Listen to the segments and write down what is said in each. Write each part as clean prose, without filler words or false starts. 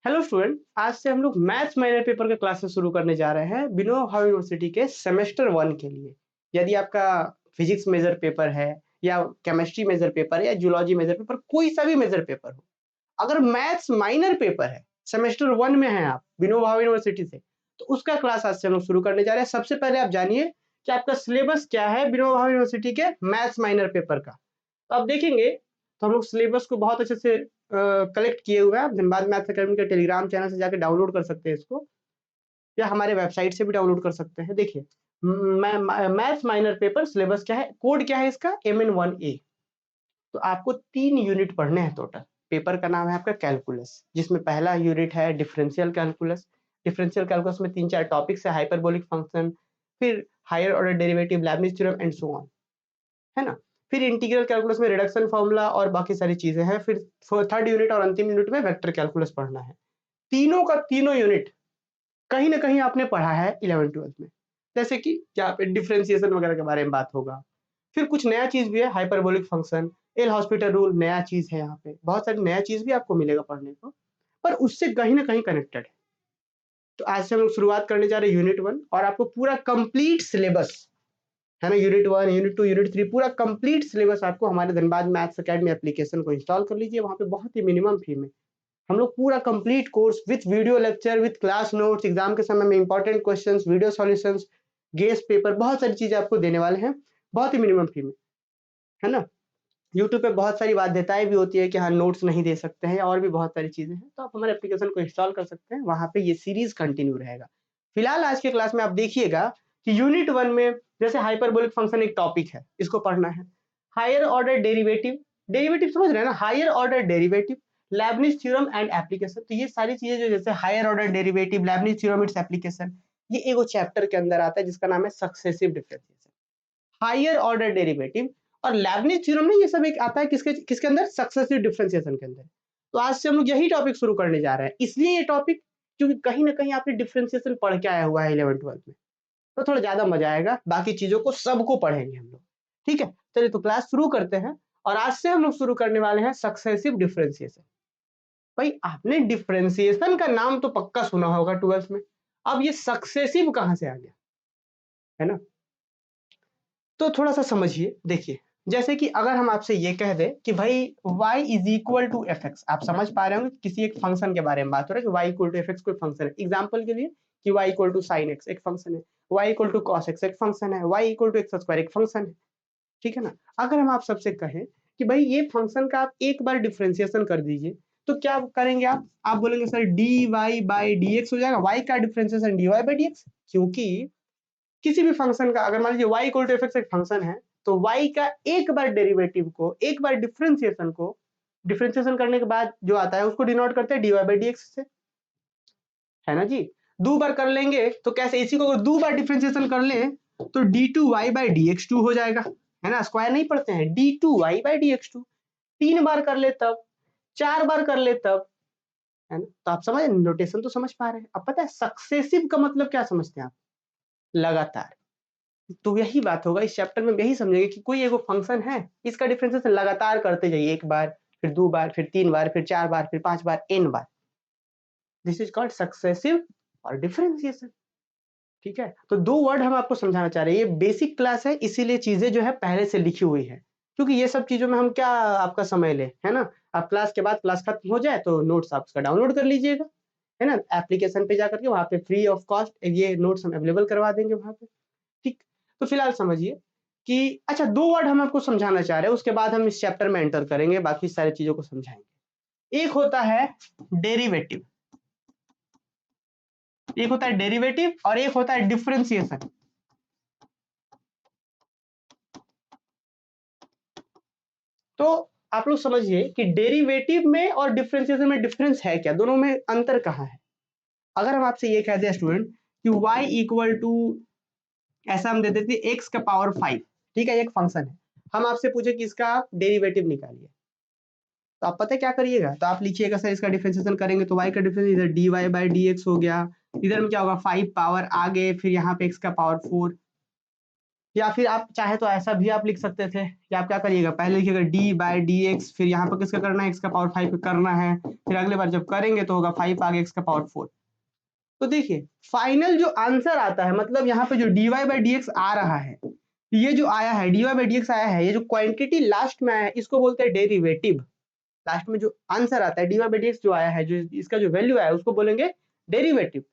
Hello student, आज से हम लोग मैथ्स माइनर पेपर के क्लासेस शुरू करने जा रहे हैं विनोबा भावे यूनिवर्सिटी के सेमेस्टर 1 के लिए। यदि आपका फिजिक्स मेजर पेपर है या केमिस्ट्री मेजर पेपर है या जूलॉजी मेजर पेपर, कोई सा भी मेजर पेपर हो, अगर मैथ्स माइनर पेपर है, सेमेस्टर 1 में हैं आप विनोबा भावे यूनिवर्सिटी से, तो उसका क्लास आज से हम लोग शुरू करने जा रहे हैं। सबसे पहले आप जानिए कि आपका सिलेबस क्या है विनोबा भावे यूनिवर्सिटी के मैथ्स माइनर पेपर का। तो आप देखेंगे तो हम लोग सिलेबस को बहुत अच्छे से कलेक्ट किए हुए हैं। आप धनबाद मैथ्स अकेडमी के टेलीग्राम चैनल से जाके डाउनलोड कर सकते हैं इसको, या हमारे वेबसाइट से भी डाउनलोड कर सकते हैं। देखिए, मैथ्स माइनर पेपर सिलेबस क्या है, कोड क्या है इसका, MN1A। तो आपको 3 यूनिट पढ़ने हैं टोटल। पेपर का नाम है आपका कैलकुलस, जिसमें पहला यूनिट है डिफरेंशियल कैलकुलस। डिफरेंशियल कैलकुलस में 3-4 टॉपिक्स है, हाइपरबोलिक फंक्शन, फिर higher order derivative, Leibniz theorem and so on, है ना। फिर इंटीग्रल कैलकुलस में रिडक्शन फार्मूला और बाकी सारी चीजें हैं। फिर थर्ड यूनिट और अंतिम यूनिट में वेक्टर कैलकुलस पढ़ना है। तीनों का तीनों यूनिट कहीं ना कहीं आपने पढ़ा है 11th-12th में, जैसे कि यहाँ पे डिफरेंशिएशन वगैरह के बारे में बात होगा। फिर कुछ नया चीज भी है, hyperbolic function, L hospital rule नया चीज है। यहाँ पे बहुत सारी नया चीज भी आपको मिलेगा पढ़ने को, पर उससे कहीं ना कहीं कनेक्टेड है। तो आज से हम लोग शुरुआत करने जा रहे हैं यूनिट 1, और आपको पूरा कंप्लीट सिलेबस, है ना, यूनिट 1, यूनिट 2, यूनिट 3, पूरा कंप्लीट सिलेबस आपको हमारे धनबाद मैथ्स अकेडमी एप्लीकेशन को इंस्टॉल कर लीजिए। वहाँ पे बहुत ही मिनिमम फी में हम लोग पूरा complete course with video lecture, with class notes, exam के समय में important questions, video solutions, guest paper, बहुत सारी चीजें आपको देने वाले हैं बहुत ही मिनिमम फी में, है ना। यूट्यूब पे बहुत सारी बाध्यताएं भी होती है कि हाँ नोट्स नहीं दे सकते हैं, और भी बहुत सारी चीजें हैं। तो आप हमारे एप्लीकेशन को इंस्टॉल कर सकते हैं, वहाँ पे ये सीरीज कंटिन्यू रहेगा। फिलहाल आज के क्लास में आप देखिएगा कि यूनिट 1 में जैसे हाइपरबोलिक फंक्शन एक टॉपिक है, इसको पढ़ना है। हायर ऑर्डर डेरिवेटिव, डेरिवेटिव समझ रहे हैं ना, higher order derivative, Leibniz theorem and application. तो ये सारी चीजें जो जैसे higher order derivative, Leibniz theorem, it's application, ये एगो चैप्टर के अंदर आता है जिसका नाम है successive differentiation. Higher order derivative और लेibniz थ्योरम ने, ये सब एक आता है किसके किसके अंदर, सक्सेसिव डिफरेंशिएशन के अंदर। तो आज से हम लोग यही टॉपिक शुरू करने जा रहे हैं। इसलिए ये टॉपिक, क्योंकि कहीं ना कहीं आपने डिफरेंशिएशन पढ़ के आया हुआ है 11th-12th में, तो थोड़ा ज्यादा मजा आएगा। बाकी चीजों को सबको पढ़ेंगे हम लोग, ठीक है। चलिए तो क्लास शुरू करते हैं, और आज से हम लोग शुरू करने वाले हैं सक्सेसिव डिफरेंशिएशन। भाई आपने डिफरेंशिएशन का नाम तो पक्का सुना होगा 12th में, अब ये सक्सेसिव कहां से आ गया, है ना। तो थोड़ा सा समझिए, देखिए, जैसे कि अगर हम आपसे ये कह दें कि भाई y is equal to F X, आप समझ पा रहे होंगे किसी एक फंक्शन के बारे में बात हो रहा है कि y equal to F X कोई फंक्शन है। एग्जाम्पल के लिए कि y equal to sine X एक फंक्शन है, y equal to cos X एक फंक्शन है, y equal to X square एक फंक्शन है, ठीक है ना। अगर हम आप सबसे कहें कि भाई ये फंक्शन का आप एक बार डिफरेंशिएशन कर दीजिए, तो क्या करेंगे आप बोलेंगे sir D Y by D X हो जाएगा। y का differentiation D Y by D X, क्योंकि किसी भी फंक्शन का अगर मान लीजिए y equal to F X एक फंक्शन है, तो y का एक बार डेरिवेटिव को, एक बार डिफरेंशिएशन को, डिफरेंशिएशन करने के बाद जो आता है उसको डिनोट करते हैं dy बाई डी एक्स से, है ना जी। दो बार कर लेंगे तो कैसे, इसी को अगर दो बार डिफरेंशिएशन कर लें तो d2y बाई dx2 हो जाएगा, है ना। स्क्वायर नहीं पढ़ते हैं, d2y बाई dx2। तीन बार कर ले तब, चार बार कर ले तब, है ना। तो आप समझ, नोटेशन तो समझ पा रहे हैं। अब पता है सक्सेसिव का मतलब क्या समझते हैं आप, लगातार। तो यही बात होगा इस चैप्टर में, यही समझेंगे कि कोई एगो फंक्शन है, इसका डिफरेंशिएशन लगातार करते जाइए, एक बार, फिर दो बार, फिर तीन बार, फिर चार बार, फिर पांच बार, n bar. This is called successive और डिफरेंशिएशन, ठीक है। तो दो वर्ड हम आपको समझाना चाह रहे हैं। ये बेसिक क्लास है, इसीलिए चीजें जो है पहले से लिखी हुई है, क्योंकि ये सब चीजों में हम क्या आपका समय ले, है ना। आप क्लास के बाद, क्लास खत्म हो जाए तो नोट्स आप उसका डाउनलोड कर लीजिएगा, है ना। एप्लीकेशन पे जाकर के वहां पे फ्री ऑफ कॉस्ट ये नोट्स हम अवेलेबल करवा देंगे वहां पे, ठीक। तो फिलहाल समझिए कि अच्छा, दो वर्ड हम आपको समझाना चाह रहे हैं, उसके बाद हम इस चैप्टर में एंटर करेंगे, बाकी सारी चीजों को समझाएंगे। एक होता है डेरिवेटिव, एक होता है डेरिवेटिव और एक होता है डिफरेंशिएशन। तो आप लोग समझिए कि डेरिवेटिव में और डिफरेंशिएशन में डिफरेंस है क्या, दोनों में अंतर कहाँ है। अगर हम आपसे ये कह दें स्टूडेंट कि y इक्वल टू, ऐसा हम दे देते x का पावर 5, ठीक है, एक फंक्शन है। हम आपसे पूछे कि इसका डेरिवेटिव निकालिए, तो आप पता है क्या करिएगा, तो आप लिखिएगा सर इसका डिफरेंशिएशन करेंगे तो y का डिफरेंस इधर dy बाई dx हो गया, इधर में क्या होगा 5 पावर आगे, फिर यहाँ पे x का पावर 4, या फिर आप चाहे तो ऐसा भी आप लिख सकते थे कि आप क्या करिएगा, पहले लिखिएगा d/dx, फिर यहाँ पर किसका करना है, x का पावर 5 करना है, फिर अगले बार जब करेंगे तो होगा 5 आगे x का पावर 4। तो देखिए फाइनल जो आंसर आता है, मतलब यहाँ पे जो dy/dx आ रहा है, ये जो आया है dy/dx आया है, ये जो क्वांटिटी लास्ट में आया है इसको बोलते हैं डेरिवेटिव। लास्ट में जो आंसर आता है dy/dx जो आया है, जो इसका जो वैल्यू आया है उसको बोलेंगे डेरिवेटिव।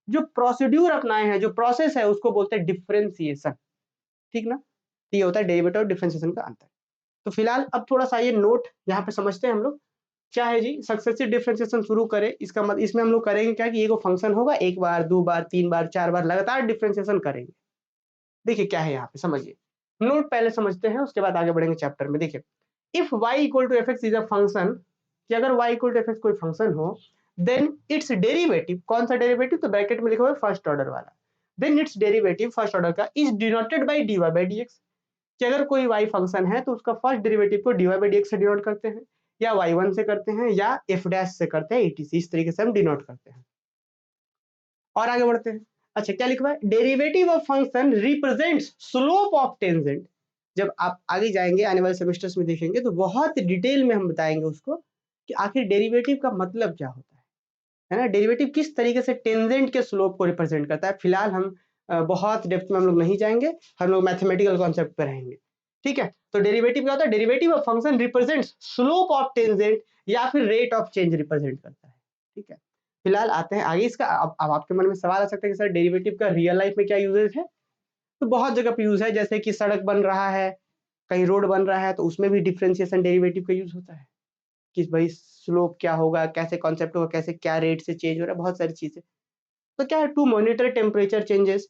जो प्रोसीड्यूर अपनाए हैं, जो प्रोसेस है उसको बोलते हैं डिफरेंशिएशन, ठीक ना। तो ये होता है डेरिवेटिव और डिफरेंशिएशन का अंतर। तो फिलहाल अब थोड़ा सा ये नोट यहाँ पे समझते हैं हम लोग क्या है जी। सक्सेसिव डिफरेंशिएशन शुरू करें, इसका मतलब इसमें हम लोग करेंगे क्या कि ये फंक्शन होगा, एक बार, दो बार, तीन बार, चार बार लगातार डिफरेंशिएशन करेंगे। देखिए क्या है यहाँ पे, समझिए। नोट पहले समझते हैं, उसके बाद आगे बढ़ेंगे चैप्टर में। देखिए if y equal to fx is a function, कि अगर y इक्वल टू fx कोई फंक्शन हो, देन इट्स डेरिवेटिव, कौन सा डेरिवेटिव, तो ब्रैकेट में लिखा हुआ है फर्स्ट ऑर्डर वाला, then its derivative first order का इज डिनोटेड बाय dy/dx, कि अगर कोई y फंक्शन है तो उसका फर्स्ट डेरिवेटिव को dy/dx से डिनोट करते हैं, या y1 से करते हैं, या f डैश से करते हैं, etc, इस तरीके से हम डिनोट करते हैं। और आगे बढ़ते हैं। अच्छा क्या लिखा है, derivative of function represents slope of tangent. जब आप आगे जाएंगे आने वाले सेमेस्टर्स में देखेंगे तो बहुत डिटेल में हम बताएंगे उसको कि आखिर डेरिवेटिव का मतलब क्या होता है ना, डेरिवेटिव किस तरीके से टेंजेंट के स्लोप को रिप्रेजेंट करता है। फिलहाल हम बहुत डेप्थ में हम लोग नहीं जाएंगे, हम लोग मैथमेटिकल कॉन्सेप्ट पे रहेंगे, ठीक है। तो डेरिवेटिव क्या होता है, derivative of function represents slope of tangent या फिर रेट ऑफ चेंज रिप्रेजेंट करता है, ठीक है। फिलहाल आते हैं आगे इसका। अब आपके मन में सवाल आ सकता है कि सर डेरिवेटिव का रियल लाइफ में क्या यूजेज है। तो बहुत जगह पे यूज है, जैसे कि सड़क बन रहा है, कहीं रोड बन रहा है, तो उसमें भी डिफरेंशिएशन डेरिवेटिव का यूज होता है कि भाई स्लोप क्या होगा, कैसे कॉन्सेप्ट होगा, कैसे क्या रेट से चेंज हो रहा है, बहुत सारी चीजें। तो क्या है, to monitor temperature changes,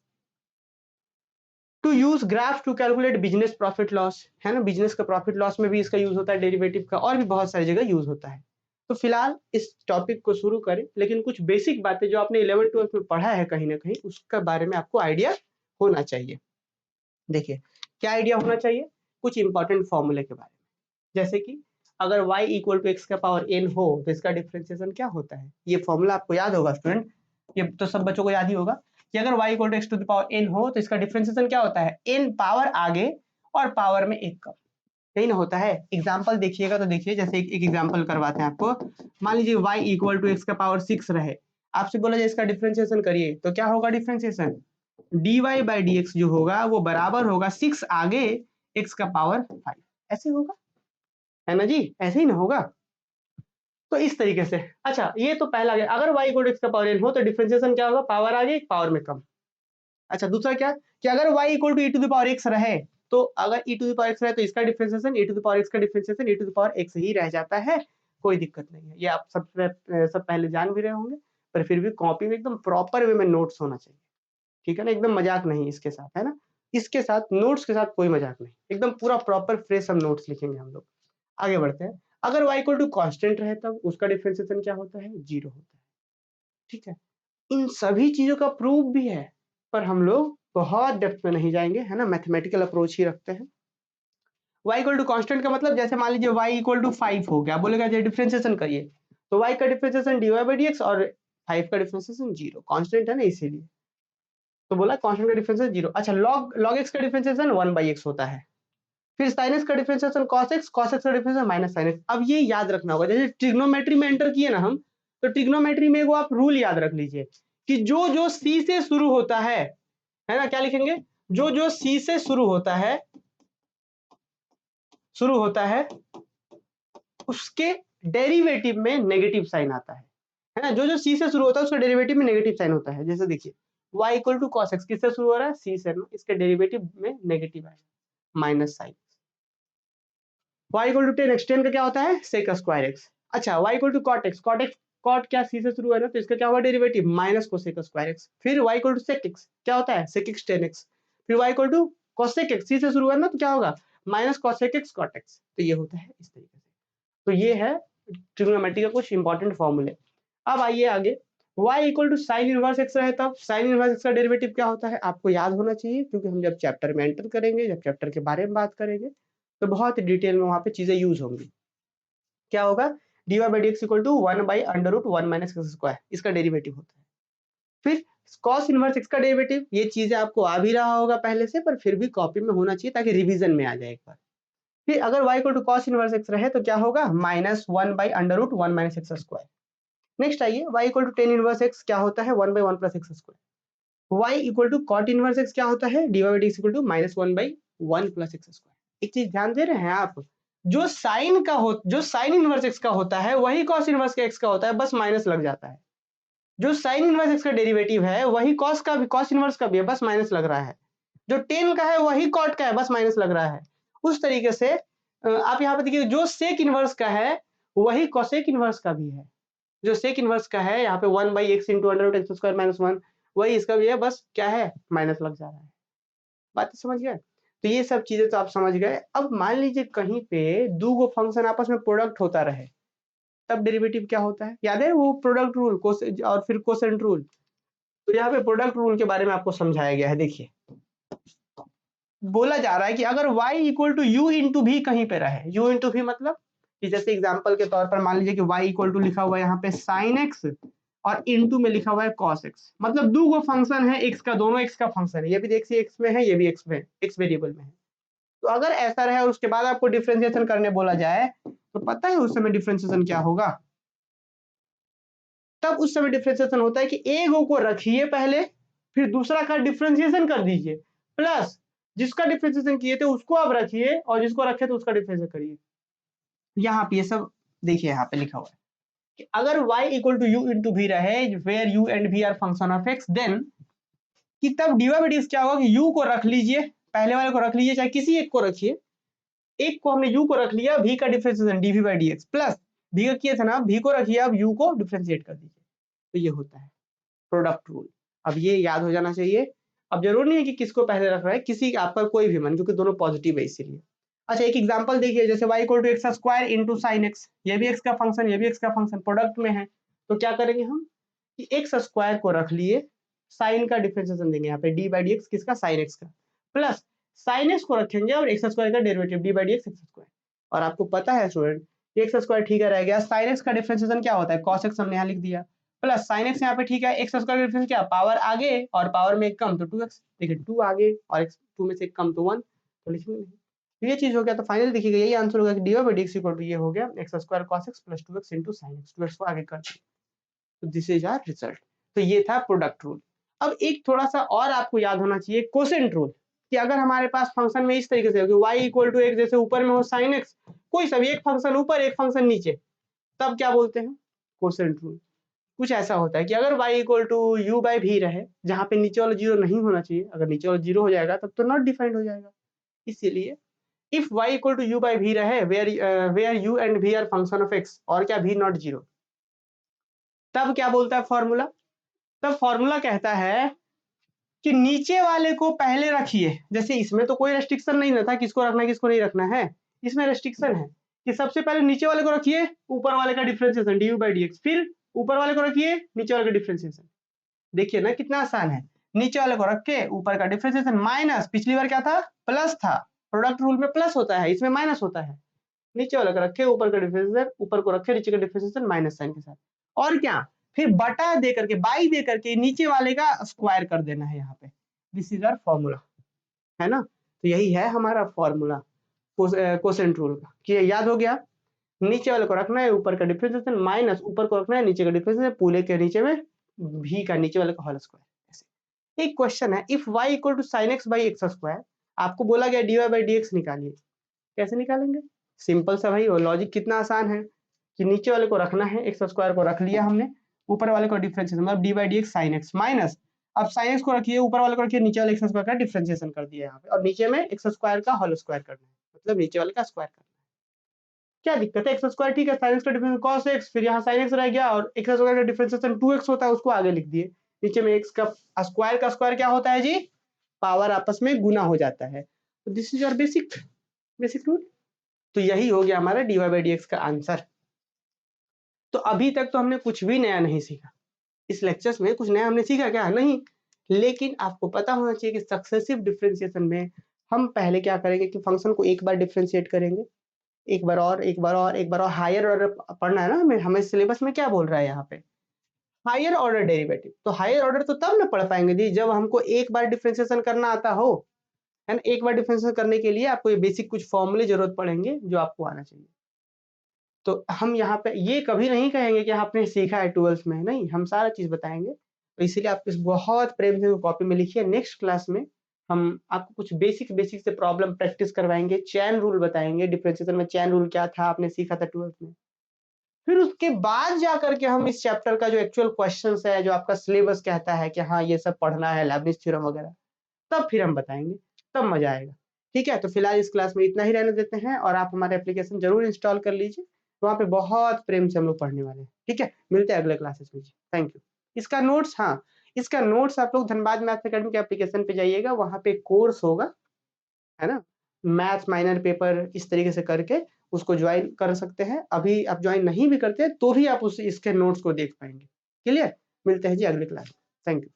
to use graph to calculate business profit loss, है ना, बिजनेस का प्रॉफिट लॉस में भी इसका यूज होता है डेरिवेटिव का, और भी बहुत सारी जगह यूज होता है। तो फिलहाल इस टॉपिक को शुरू करें, लेकिन कुछ बेसिक बातें जो आपने 11th-12th में पढ़ा है कहीं ना कहीं, उसके बारे में आपको आइडिया होना चाहिए। देखिए क्या आइडिया होना चाहिए, कुछ इंपॉर्टेंट फॉर्मूले के बारे में, जैसे कि अगर y इक्वल टू एक्स का पावर n हो तो इसका डिफरेंशिएशन क्या होता है। ये फॉर्मूला आपको याद होगा स्टूडेंट, ये तो सब बच्चों को याद ही होगा कि अगर y equal to X to the power n हो तो इसका डिफरेंशिएशन क्या होता है, n पावर आगे और पावर में एक कम, यही ना होता है। एग्जाम्पल देखिएगा तो देखिए, जैसे एक एग्जाम्पल करवाते हैं आपको। मान लीजिए y इक्वल टू एक्स का पावर 6 रहे, आपसे बोला जाए इसका डिफरेंशिएशन करिए, तो क्या होगा डिफरेंशिएशन, dy/dx जो होगा वो बराबर होगा 6 आगे x का पावर 5, ऐसे होगा, है ना जी, ऐसे ही ना होगा। तो इस तरीके से। अच्छा ये तो पहला गया, अगर y इक्वल टू एक्स का पावर n हो तो डिफरेंशिएशन क्या होगा, पावर आगे पावर में कम। अच्छा दूसरा क्या, कि अगर y equal to e to the power x रहे, तो अगर e to the power x रहे तो इसका differentiation e to the power x का differentiation e to the power x ही रह जाता है, कोई दिक्कत नहीं है। ये आप सब पहले जान भी रहे होंगे, पर फिर भी कॉपी में एकदम प्रॉपर वे में नोट्स होना चाहिए, ठीक है ना, एकदम मजाक नहीं इसके साथ, है ना, इसके साथ नोट्स के साथ कोई मजाक नहीं, एकदम पूरा प्रॉपर फ्रेश हम नोट्स लिखेंगे हम लोग। आगे बढ़ते हैं। अगर y इक्वल टू कांस्टेंट रहे तब उसका डिफरेंशिएशन क्या होता है, 0 होता है, ठीक है। इन सभी चीजों का प्रूफ भी है, पर हम लोग बहुत डेप्थ में नहीं जाएंगे, है ना, मैथमेटिकल अप्रोच ही रखते हैं। y इक्वल टू कांस्टेंट का मतलब, जैसे मान लीजिए y इक्वल टू 5 हो गया, बोलेगा जो डिफरेंशिएशन करिए, तो y का डिफरेंशिएशन dy/dx और 5 का डिफरेंशिएशन 0, कांस्टेंट है ना इसीलिए, तो बोला कांस्टेंट का डिफरेंशिएशन 0। अच्छा log x का डिफरेंशिएशन 1/x होता है, फिर sin x का डिफरेंशिएशन cos x का डिफरेंशिएशन माइनस sin x। अब ये याद रखना होगा, जैसे ट्रिग्नोमेट्री में एंटर किए ना हम, तो ट्रिग्नोमेट्री में वो आप रूल याद रख लीजिए कि जो जो c से शुरू होता है ना, क्या लिखेंगे, जो जो c से शुरू होता है उसके डेरिवेटिव में नेगेटिव साइन आता है ना, जो जो c से शुरू होता है उसका डेरिवेटिव में नेगेटिव साइन होता है। जैसे देखिए y equal to cos x किससे शुरू हो रहा है, c से ना, इसके डेरिवेटिव में नेगेटिव आएगा minus sine. y equal to 10x, 10 का क्या होता है sec स्क्वायर x। अच्छा y equal to cot x, cot क्या c से शुरू है ना, तो इसका क्या होगा derivative minus cosec square x। फिर y equal to sec x, क्या होता है sec x 10x। फिर y equal to cosec x, c से शुरू है ना, तो क्या होगा minus cosec x cot x। तो ये होता है इस तरीके से। तो ये है ट्रिग्नोमेट्री का कुछ इंपॉर्टेंट फॉर्मूले। अब आइए आगे, y equal to sine inverse x रहे तब साइन इनवर्स x का डेरिवेटिव क्या होता है, आपको याद होना चाहिए, क्योंकि हम जब चैप्टर में एंटर करेंगे, जब चैप्टर के बारे में बात करेंगे, तो बहुत डिटेल में वहां पे चीजें यूज होंगी। क्या होगा, dy/dx इक्वल टू 1/√1 - x², इसका डेरिवेटिव होता है। फिर cos इनवर्स x का डेरिवेटिव, ये चीजें आपको आ भी रहा होगा पहले से, पर फिर भी कॉपी में होना चाहिए ताकि रिवीजन में आ जाए एक बार। फिर अगर y equal to cos inverse x रहे तो क्या होगा, -1/√1 - x²। नेक्स्ट आइए, y equal to tan inverse x क्या होता है, 1/1 + x²। y equal to cot inverse x क्या होता है, dy/dx इक्वल टू -1/1 + x²। एक चीज ध्यान दे रहे हैं आप, जो साइन इनवर्स x का होता है वही cos इनवर्स के x का होता है, बस माइनस लग जाता है। जो साइन इनवर्स x का डेरिवेटिव है वही cos इनवर्स का भी है, बस माइनस लग रहा है। जो tan का है वही cot का है, बस माइनस लग रहा है। उस तरीके से आप यहाँ पे देखिए, जो sec इनवर्स का है वही cosec इनवर्स का भी है। जो sec इनवर्स का है यहाँ पे 1/x × √x² - 1, वही इसका भी है, बस क्या है, माइनस लग जा रहा है। बात समझ गए? तो ये सब चीजें तो आप समझ गए। अब मान लीजिए कहीं पे दो गो फंक्शन आपस में प्रोडक्ट होता रहे, तब डेरिवेटिव क्या होता है, याद है वो प्रोडक्ट रूल और फिर कोसेंट रूल। तो यहाँ पे प्रोडक्ट रूल के बारे में आपको समझाया गया है। देखिए, बोला जा रहा है कि अगर y equal to u into V कहीं पे रहे, u इंटू भी मतलब कि जैसे एग्जांपल के तौर पर मान लीजिए कि y इक्वल टू लिखा हुआ है यहाँ पे sin x और इंटू में लिखा हुआ है cos x, मतलब दो गो फंक्शन है x का, दोनों x का फंक्शन है, ये भी देखिए x में है, ये भी x में, x वेरिएबल में है। तो अगर ऐसा रहे और उसके बाद आपको डिफरेंशिएशन करने बोला जाए, तो पता है उस समय डिफरेंशिएशन क्या होगा। तब उस समय डिफरेंशिएशन होता है कि एक को रखिए पहले, फिर दूसरा का डिफरेंशिएशन कर दीजिए, प्लस जिसका डिफरेंशिएशन किए थे उसको आप रखिए और जिसको रखे थे उसका डिफरेंशिएशन करिए। यहाँ पे ये सब देखिए, यहाँ पे लिखा हुआ है कि अगर y equal to u into V रहे, where u and v are function of x, then कि तब dy/dx क्या होगा कि u को रख लीजिए, पहले वाले को रख लीजिए, चाहे किसी एक को रखिए, एक को हमने u को रख लिया, v का डिफरेंशिएशन dv/dx, प्लस v का किया था ना, v को रखिए, अब u को डिफरेंशिएट कर दीजिए। तो ये होता है प्रोडक्ट रूल। अब ये याद हो जाना चाहिए। अब जरूर नहीं है कि किसको पहले रख रहा है, किसी आपका कोई भी मन, क्योंकि दोनों पॉजिटिव है इसीलिए। अच्छा, एक एग्जांपल देखिए, जैसे y equal to x² into sine x, ये भी x का फंक्शन, ये भी x का फंक्शन, प्रोडक्ट में है, तो क्या करेंगे हम कि x² को रख लिए, साइन का डिफरेंशिएशन देंगे यहाँ पे d/dx, किसका, साइन x का, प्लस साइन x को रखेंगे और x² का डेरिवेटिव d/dx x²। और आपको पता है स्टूडेंट, x² ठीक है रह गया, साइन x का डिफरेंशिएशन क्या होता है, cos x हमने यहाँ लिख दिया, प्लस साइन x यहाँ पे ठीक है, x² का डिफरेंस क्या, पावर आगे और पावर में एक कम तो 2x, देखिए 2 आगे और x 2 में से एक कम तो 1, तो लिखेंगे नहीं। तो ये चीज हो गया, तो फाइनल देखिएगा यही आंसर होगा कि dy/dx इक्वल टू ये हो गया x² cos x plus 2x into sine x, 2x को आगे कर दिया। तो दिस इज आवर रिजल्ट। तो ये था प्रोडक्ट रूल। अब एक थोड़ा सा और आपको याद होना चाहिए, कोसेंट रूल, कि अगर हमारे पास फंक्शन में इस तरीके से हो कि y इक्वल टू x, जैसे ऊपर में हो sin x, कोई सा भी एक फंक्शन ऊपर एक फंक्शन नीचे, तब क्या बोलते हैं, कोसेंट रूल। कुछ ऐसा होता है कि अगर y इक्वल टू u/v रहे, जहां पे नीचे वाला जीरो नहीं होना चाहिए, अगर नीचे वाला जीरो हो जाएगा तब तो नॉट डिफाइंड हो जाएगा। इसीलिए if y equal to u/v रहे, where u and v are function of x, और क्या v नॉट जीरो, तब क्या बोलता है फॉर्मूला, तब फॉर्मूला कहता है कि नीचे वाले को पहले रखिए। जैसे इसमें तो कोई रेस्ट्रिक्शन नहीं ना था किसको रखना है किसको नहीं रखना है, इसमें रेस्ट्रिक्शन है कि सबसे पहले नीचे वाले को रखिए, ऊपर वाले का डिफरेंशिएशन du/dx, फिर ऊपर वाले को रखिए, नीचे वाले का डिफरेंशिएशन। देखिए ना कितना आसान है, नीचे वाले को रख के ऊपर का डिफरेंशिएशन माइनस, पिछली बार क्या था, प्लस था, प्रोडक्ट रूल में प्लस होता है, इसमें माइनस होता है, नीचे वाले को रखे, ऊपर का डिफरेंशिएशन, ऊपर को रखे, नीचे का डिफरेंशिएशन माइनस साइन के साथ, और क्या, फिर बटा दे करके, बाई दे करके नीचे वाले का स्क्वायर कर देना है यहाँ पे। दिस इज आवर फॉर्मूला, है ना। तो यही है हमारा फॉर्मूला कोसेंट रूल का, कि याद हो गया, नीचे वाले को रखना है, ऊपर का डिफरेंशिएशन माइनस ऊपर को रखना है, नीचे का डिफरेंशिएशन, पूरे के नीचे में v का नीचे वाले का होल स्क्वायर। ऐसे एक क्वेश्चन है, if y equal to sin x by x², आपको बोला गया dy/dx निकालिए, कैसे निकालेंगे, सिंपल सा भाई, और लॉजिक कितना आसान है कि नीचे वाले को रखना है, x² को रख लिया हमने, ऊपर वाले को डिफरेंशिएशन, मतलब d/dx sin x माइनस, अब sin x को रखिए, ऊपर वाले को रखिए, नीचे वाले x² का डिफरेंशिएशन कर दिया यहाँ पे, और नीचे में x² का होल स्क्वायर करना है, मतलब नीचे वाले का स्क्वायर करना है। क्या दिक्कत है, x² ठीक है, sin x का डिफरेंस cos x, फिर यहाँ sin x रह गया, और x² का डिफरेंशिएशन 2x होता है, उसको आगे लिख दिए, नीचे में x का स्क्वायर क्या होता है जी, पावर आपस में गुना हो जाता है। तो this is your basic rule. तो यही हो गया हमारा dy/dx का आंसर। तो अभी तक तो हमने कुछ भी नया नहीं सीखा, इस लेक्चर्स में कुछ नया हमने सीखा क्या, नहीं, लेकिन आपको पता होना चाहिए कि सक्सेसिव डिफरेंशिएशन में हम पहले क्या करेंगे कि फंक्शन को एक बार डिफरेंशिएट करेंगे, एक बार और हायर ऑर्डर पढ़ना है ना हमें सिलेबस में क्या बोल रहा है यहाँ पे, हायर ऑर्डर डेरिवेटिव, तो हायर ऑर्डर तो तब ना पढ़ पाएंगे जी जब हमको एक बार डिफरेंशिएशन करना आता हो, है ना। एक बार डिफरेंशिएशन करने के लिए आपको ये बेसिक कुछ फॉर्मूले जरूरत पड़ेंगे जो आपको आना चाहिए। तो हम यहाँ पे ये कभी नहीं कहेंगे कि आपने सीखा है 12th में, नहीं, हम सारा चीज बताएंगे। तो इसीलिए आप इस बहुत प्रेम से कॉपी में लिखिए। नेक्स्ट क्लास में हम आपको कुछ बेसिक बेसिक से प्रॉब्लम प्रैक्टिस करवाएंगे, चैन रूल बताएंगे, डिफरेंशिएशन में चैन रूल क्या था आपने सीखा था 12th में। फिर उसके बाद जा करके हम इस चैप्टर का जो एक्चुअल क्वेश्चंस है, जो आपका सिलेबस कहता है कि हाँ ये सब पढ़ना है, लेबनिज़ थ्योरम वगैरह, तब फिर हम बताएँगे, तब मज़ा आएगा। ठीक है? तो फिलहाल इस क्लास में इतना ही रहने देते हैं और आप हमारे एप्लीकेशन ज़रूर इंस्टॉल कर लीजिए। वहाँ पे बहुत प्रेम से हम लोग पढ़ने वाले हैं। ठीक है? मिलते हैं अगले क्लासेस में जी। Thank you. इसका नोट्स, हाँ, इसका नोट्स आप लोग धनबाद मैथ्स अकेडमी के एप्लीकेशन पे जाइएगा, वहाँ पे कोर्स होगा, है ना? मैथ्स माइनर पेपर इस तरीके से करके उसको जॉइन कर सकते हैं। अभी आप जॉइन नहीं भी करते, तो भी आप उस इसके नोट्स को देख पाएँगे। क्लियर? मिलते हैं जी अगली क्लास में। Thank you.